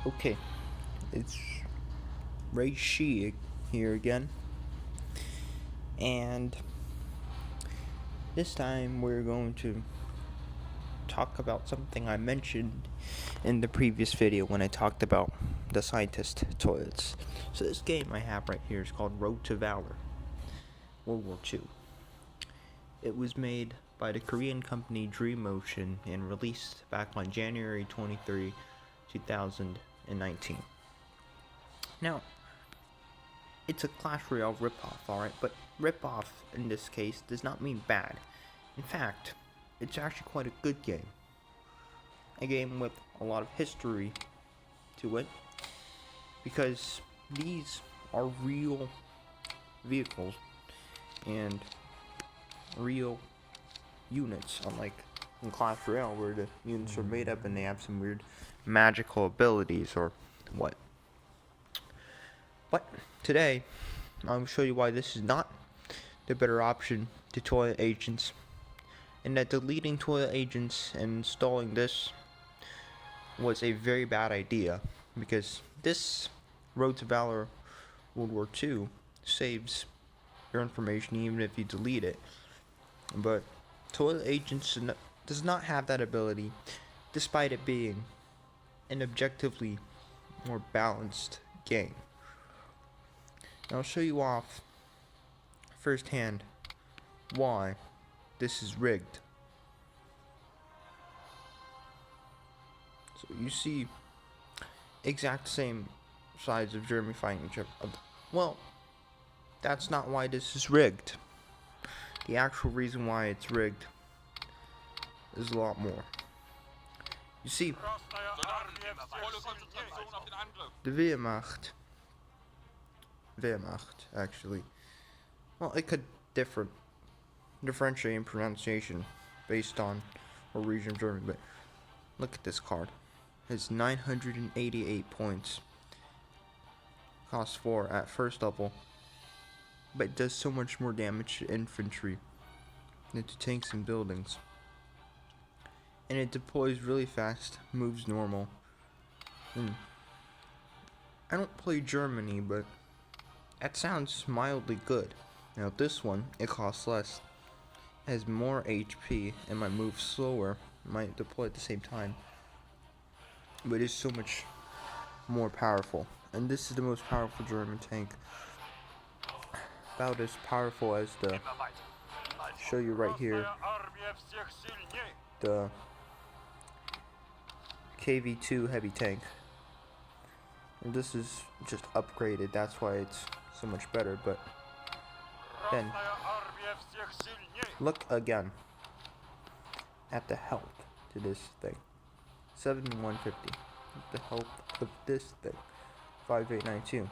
Okay, it's Ray Shi here again, and this time we're going to talk about something I mentioned in the previous video when I talked about the scientist toilets. So this game I have right here is called Road to Valor, World War II. It was made by the Korean company Dream Motion and released back on January 23, 2019. Now, it's a Clash Royale ripoff, alright, but ripoff in this case does not mean bad. In fact, it's actually quite a good game. A game with a lot of history to it, because these are real vehicles and real units, unlike in Clash Royale where the units are made up and they have some weird magical abilities or what. But today, I'll show you why this is not the better option to toilet agents, and that deleting toilet agents and installing this was a very bad idea, because this Road to Valor World War II saves your information even if you delete it. But toilet agents does not have that ability, despite it being an objectively more balanced game. I'll show you off firsthand why this is rigged. So you see exact same sides of Germany fighting each other. Well, that's not why this is rigged. The actual reason why it's rigged is a lot more. You see, the Wehrmacht actually, well, it could differentiate in pronunciation based on a region of Germany, but look at this card. It's 988 points. Costs 4 at first level, but it does so much more damage to infantry than to tanks and buildings. And it deploys really fast, moves normal. I don't play Germany, but that sounds mildly good. Now this one, it costs less, has more HP, and might move slower, might deploy at the same time, but is so much more powerful. And this is the most powerful German tank, about as powerful as the, show you right here, the KV-2 heavy tank. And this is just upgraded, that's why it's so much better. But then look again at the health to this thing. 7150. The health of this thing, 5892.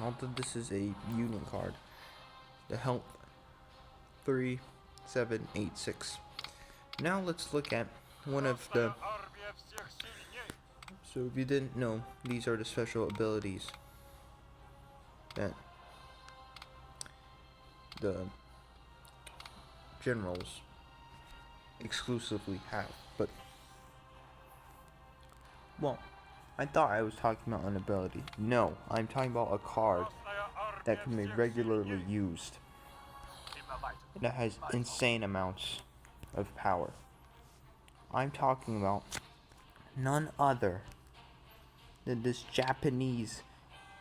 Although this is a union card, the health 3786. Now let's look at one of the, so if you didn't know, these are the special abilities that the generals exclusively have. But, well, I thought I was talking about an ability. No, I'm talking about a card that can be regularly used, and that has insane amounts of power. I'm talking about none other than this Japanese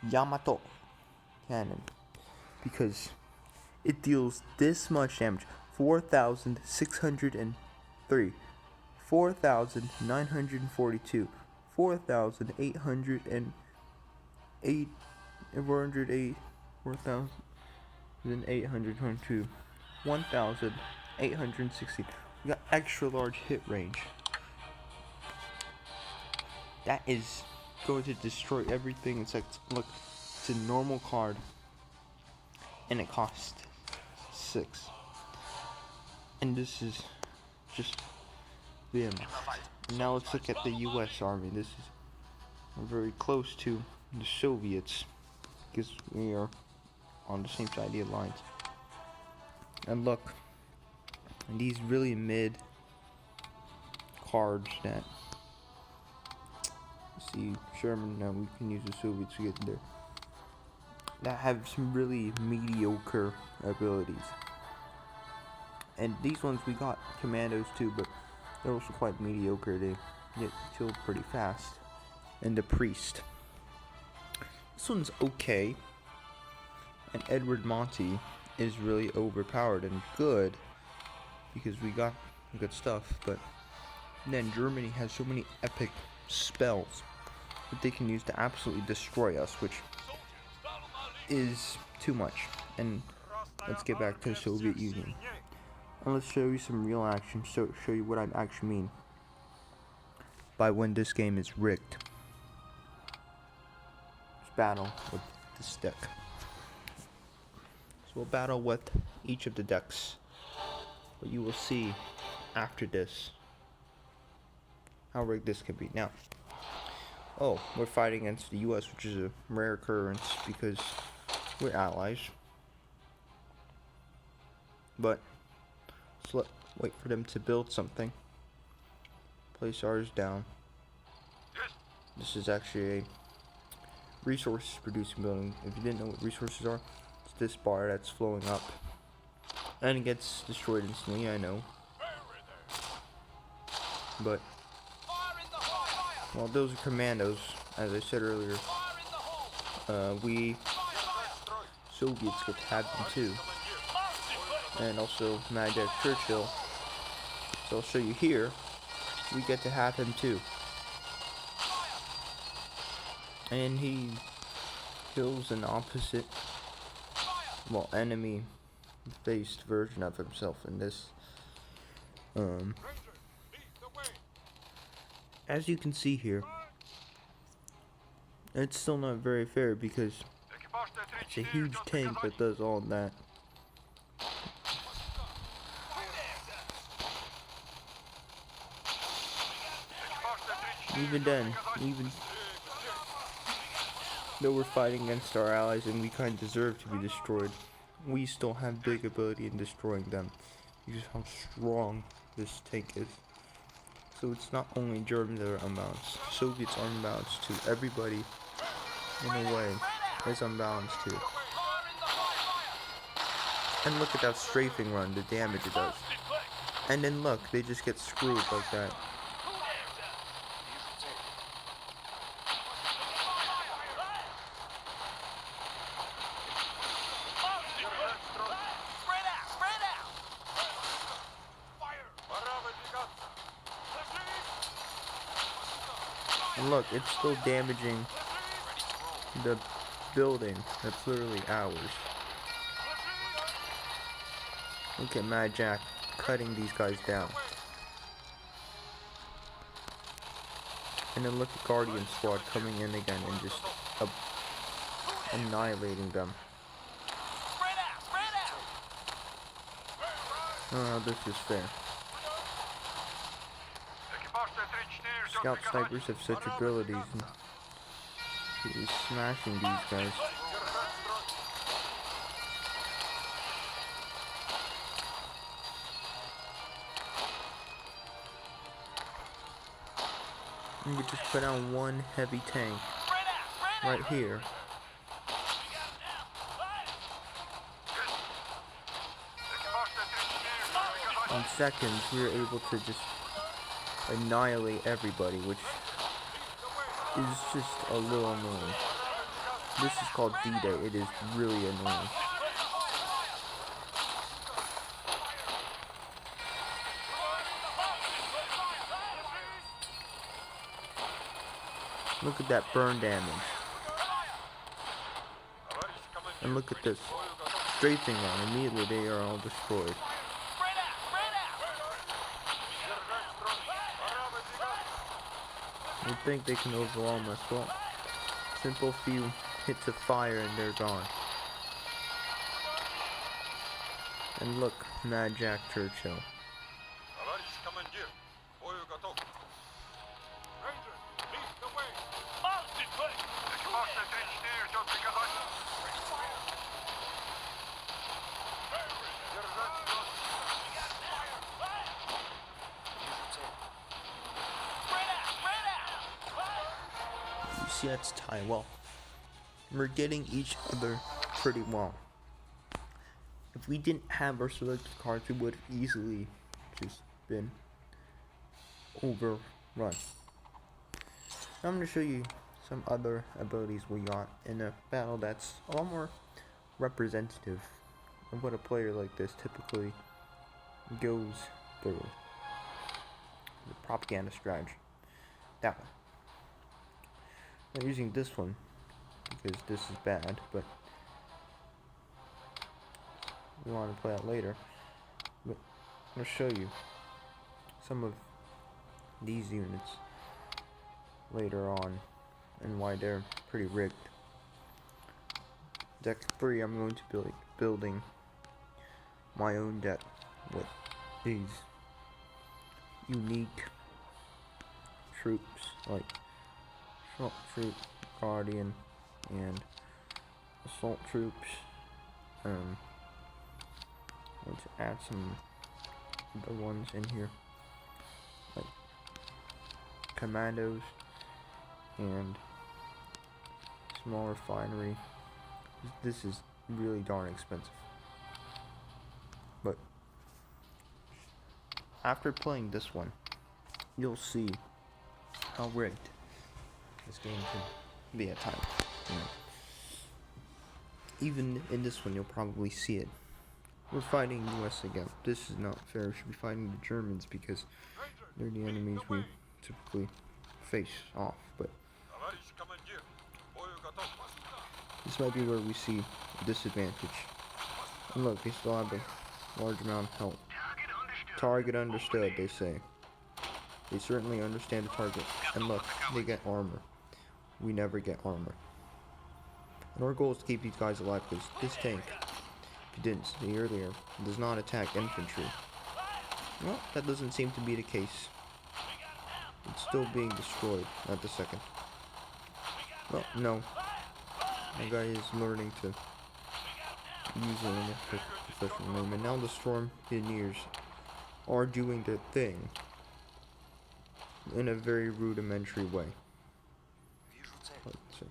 Yamato cannon, because it deals this much damage: 4,603, 4,942, 4,808, 408, 4,822, 1,816. We got extra large hit range. That is going to destroy everything. It's like, look, it's a normal card, and it costs 6. And this is just Wehrmacht. Now let's look at the U.S. Army. This is very close to the Soviets, because we are on the same side of the alliance. And look, these really mid cards that See, Sherman, now we can use the Soviets to get there. That have some really mediocre abilities. And these ones we got commandos too, but they're also quite mediocre. They get killed pretty fast. And the priest. This one's okay. And Edward Monty is really overpowered and good because we got good stuff. But then Germany has so many epic spells that they can use to absolutely destroy us, which is too much. And let's get back to the Soviet Union. And let's show you some real action, show you what I actually mean by when this game is rigged. Let's battle with this deck. So we'll battle with each of the decks. But you will see after this how rigged this can be. Now, we're fighting against the US, which is a rare occurrence because we're allies. But let's wait for them to build something. Place ours down. This is actually a resource producing building. If you didn't know what resources are, it's this bar that's flowing up. And it gets destroyed instantly, I know. But, well, those are commandos, as I said earlier. We Soviets get to have them too. And also Mad Jack Churchill. So I'll show you here. We get to have him too. And he kills an opposite, well, enemy-based version of himself in this. As you can see here, it's still not very fair because it's a huge tank that does all that. Even then, even though we're fighting against our allies and we kind of deserve to be destroyed, we still have big ability in destroying them because how strong this tank is. So it's not only Germans that are unbalanced, Soviets are unbalanced too. Everybody, in a way, is unbalanced too. And look at that strafing run, the damage it does. And then look, they just get screwed like that. And look, it's still damaging the building that's literally ours. Look at Mad Jack cutting these guys down. And then look at Guardian Squad coming in again and just annihilating them. Oh, this is fair. Scout snipers have such abilities, and he's smashing these guys. And we just put on one heavy tank right here. In seconds, we were able to just annihilate everybody, which is just a little annoying. This is called D-Day. It is really annoying. Look at that burn damage. And look at this. Strafing run. Immediately they are all destroyed. You think they can overwhelm us? Well, simple few hits of fire and they're gone. And look, Mad Jack Churchill. see that's tie. Well, we're getting each other pretty well. If we didn't have our selected cards, we would have easily just been overrun. Now I'm going to show you some other abilities we got in a battle that's a lot more representative of what a player like this typically goes through. The propaganda strategy. That one. I'm using this one because this is bad, but we want to play it later. But I'm going to show you some of these units later on and why they're pretty rigged. Deck 3, I'm going to be building my own deck with these unique troops like Assault Troop, Guardian, and Assault Troops. I'm going to add some other ones in here, like Commandos and Small Refinery. This is really darn expensive. But after playing this one, you'll see how rigged this game can be at times. You know. Even in this one, you'll probably see it. We're fighting US again. This is not fair. We should be fighting the Germans because they're the enemies we typically face off. But this might be where we see a disadvantage. And look, they still have a large amount of health. Target understood, they say. They certainly understand the target. And look, they get armor. We never get armor. And our goal is to keep these guys alive because this tank, if you didn't see earlier, does not attack infantry. Well, that doesn't seem to be the case. It's still being destroyed at the second. Well, no. My guy is learning to use it in a professional moment. Now the Storm Pioneers are doing their thing in a very rudimentary way. Let's see.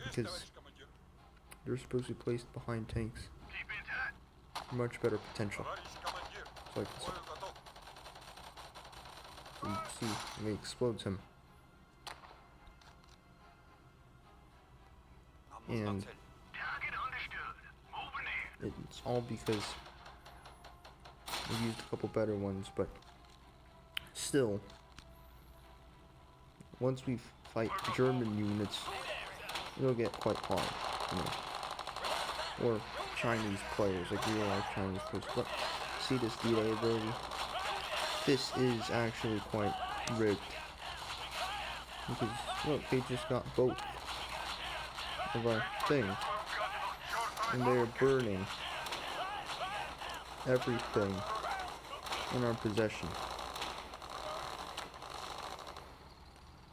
Because they're supposed to be placed behind tanks. Much better potential. So I can see. So you can see, it explodes him. And it's all because we used a couple better ones, but still, once we fight German units, it'll get quite hard, you know. Or Chinese players, like real life Chinese players. But see this delay ability? This is actually quite rigged. Because look, they just got both of our things. And they're burning everything in our possession.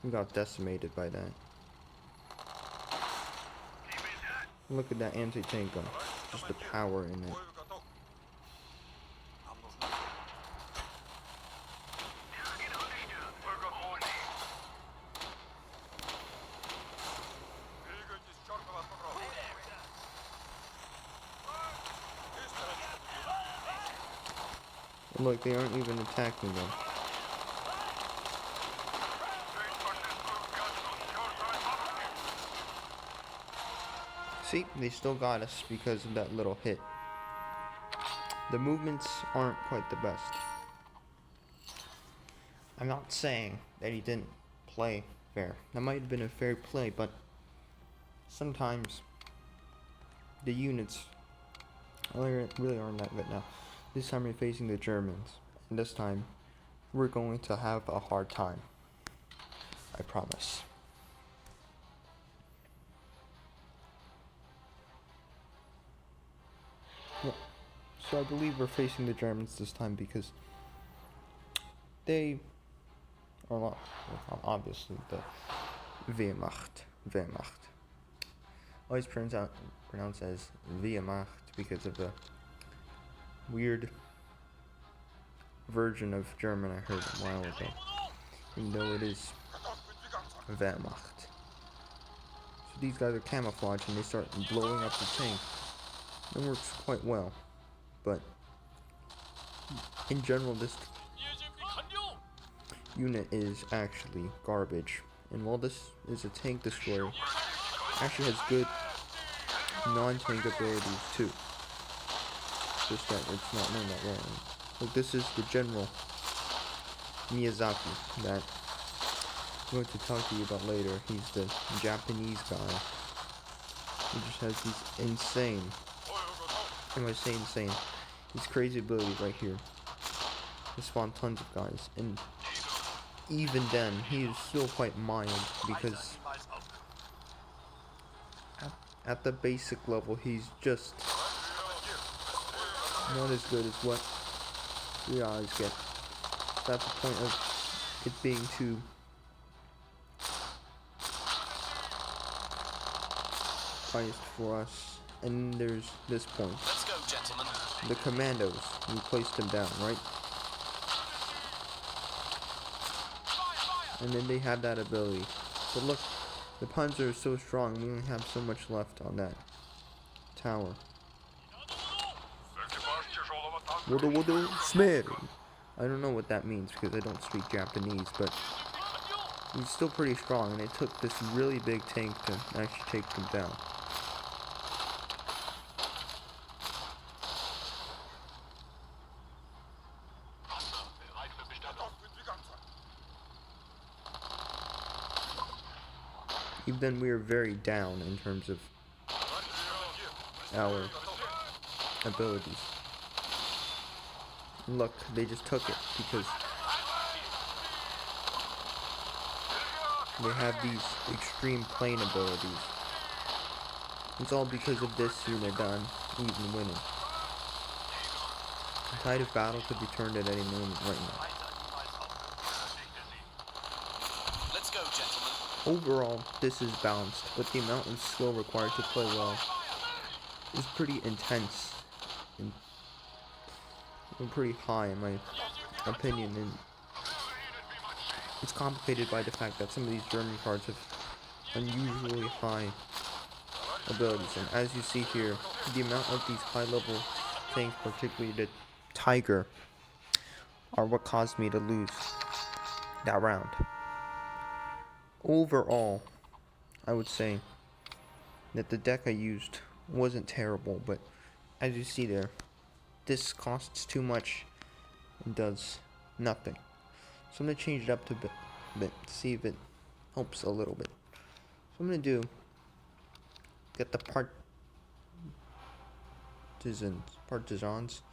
We got decimated by that. Look at that anti-tank gun. Just the power in it. Look, they aren't even attacking them. See, they still got us because of that little hit. The movements aren't quite the best. I'm not saying that he didn't play fair. That might have been a fair play, but sometimes the units really aren't that good now. This time we're facing the Germans, and this time we're going to have a hard time. I promise. Yeah. So I believe we're facing the Germans this time because they are not, obviously, the Wehrmacht. Always pronounced as Wehrmacht because of the weird version of German I heard a while ago, even though it is Wehrmacht. So these guys are camouflaged and they start blowing up the tank. It works quite well, but in general this unit is actually garbage. And while this is a tank destroyer, it actually has good non-tank abilities too. Just that it's not known that well. Like, this is the General Miyazaki that I'm going to talk to you about later. He's the Japanese guy. He just has these insane, and when I say insane, these crazy abilities right here. They spawn tons of guys, and even then, he is still quite mild because at the basic level, he's just not as good as what we always get. That's the point of it being too biased for us. And there's this point. Let's go, gentlemen. The commandos, we placed them down, right? And then they had that ability. But look, the Panzer is so strong, we only have so much left on that tower. I don't know what that means because I don't speak Japanese, but he's still pretty strong, and it took this really big tank to actually take them down. Even then, we are very down in terms of our abilities. Look, they just took it because they have these extreme plane abilities. It's all because of this unit done, even winning. The tide of battle could be turned at any moment right now. Let's go, gentlemen. Overall, this is balanced, but the amount of skill required to play well is pretty intense and pretty high in my opinion, and it's complicated by the fact that some of these German cards have unusually high abilities, and as you see here, the amount of these high level tanks, particularly the Tiger, are what caused me to lose that round. Overall, I would say that the deck I used wasn't terrible, but as you see there, this costs too much and does nothing. So I'm going to change it up to a bit to see if it helps a little bit. So I'm going to get the partisans.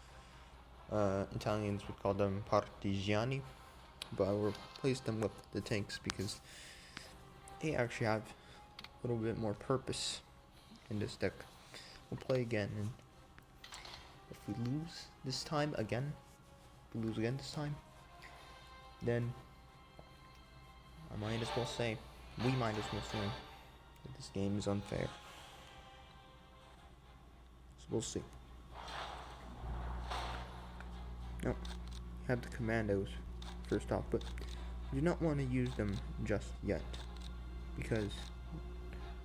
Italians would call them partigiani, but I will replace them with the tanks because they actually have a little bit more purpose in this deck. We'll play again, and if we lose this time again, then we might as well say that this game is unfair. So we'll see. Now, you have the commandos first off, but you do not want to use them just yet, because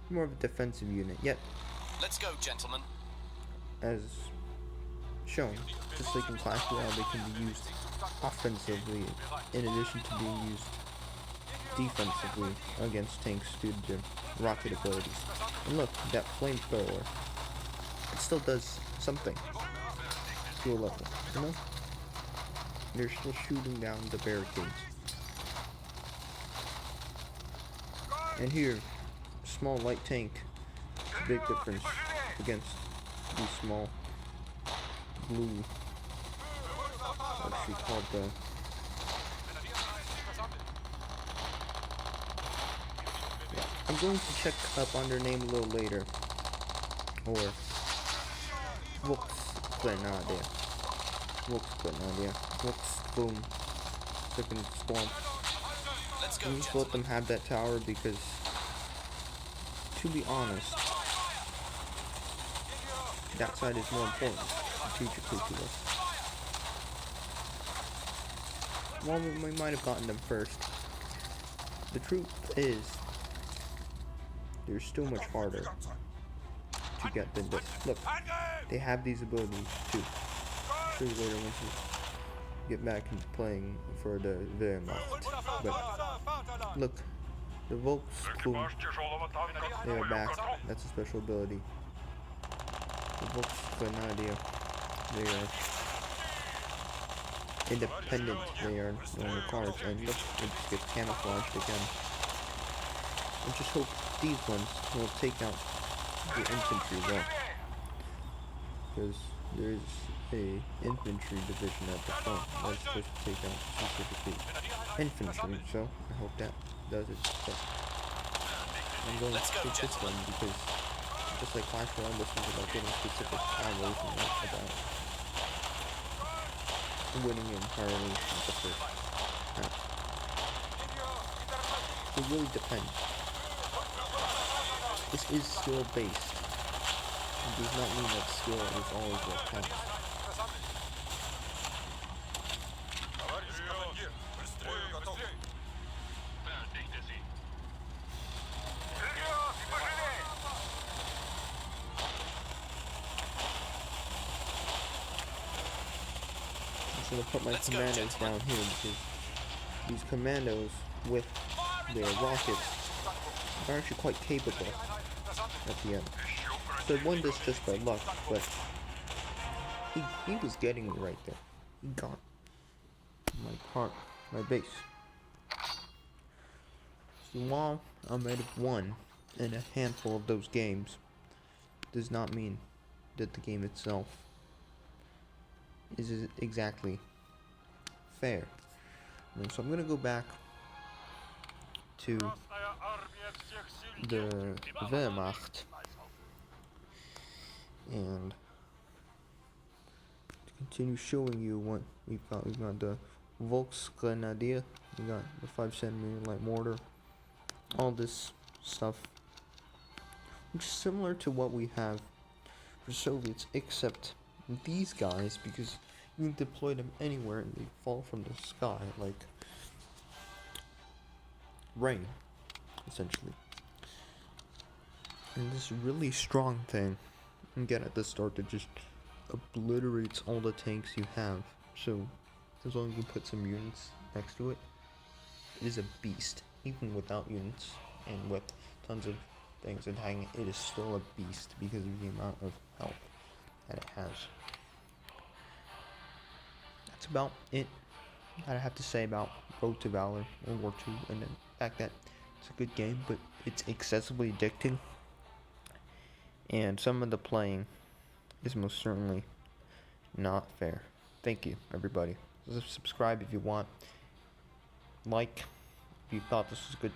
more of a defensive unit. Yet, let's go, gentlemen. As shown, just like in Clash Royale, they can be used offensively in addition to being used defensively against tanks due to their rocket abilities. And look, that flamethrower, it still does something to a level, you know? They're still shooting down the barricades. And here, small light tank, big difference against these small blue, what's she called, yeah, I'm going to check up on their name a little later, or Volksgrenadier, Volksboom, second storm. I'm just let them have that tower because, to be honest, that side is more important strategically to us. Well, we might have gotten them first. The truth is, they're still much harder to get than this. Look, they have these abilities too. I'll show you later once you get back into playing for the Wehrmacht. But look, the Volksklum, they are back. That's a special ability. The Volksgrenadier, they are independent. They are normal cards, and look, it just gets camouflaged again. I just hope these ones will take out the infantry well, because there's a infantry division at the front that's supposed to take out specifically infantry, so I hope that does it. But I'm going to take this one because, just like Clash Royale, this one's about getting specific powers and not about winning entirely at the first half. It really depends. This is skill based. It does not mean that skill is always what counts. I'm just gonna put my commandos down here because these commandos with their rockets are actually quite capable at the end. So I won this just by luck, but he was getting me right there. He got my base. So while I might have won in a handful of those games, does not mean that the game itself is exactly fair. And so I'm gonna go back to the Wehrmacht and continue showing you what we've got. We've got the Volksgrenadier, we got the 5cm light mortar, all this stuff, which is similar to what we have for Soviets, except these guys, because you can deploy them anywhere and they fall from the sky like rain, essentially. And this really strong thing, again at the start, that just obliterates all the tanks you have. So as long as you put some units next to it, it is a beast. Even without units and with tons of things attacking it, it is still a beast because of the amount of health that it has. That's about it that I have to say about Road to Valor, World War II, and the fact that it's a good game, but it's excessively addicting, and some of the playing is most certainly not fair. Thank you, everybody. Subscribe if you want. Like if you thought this was good.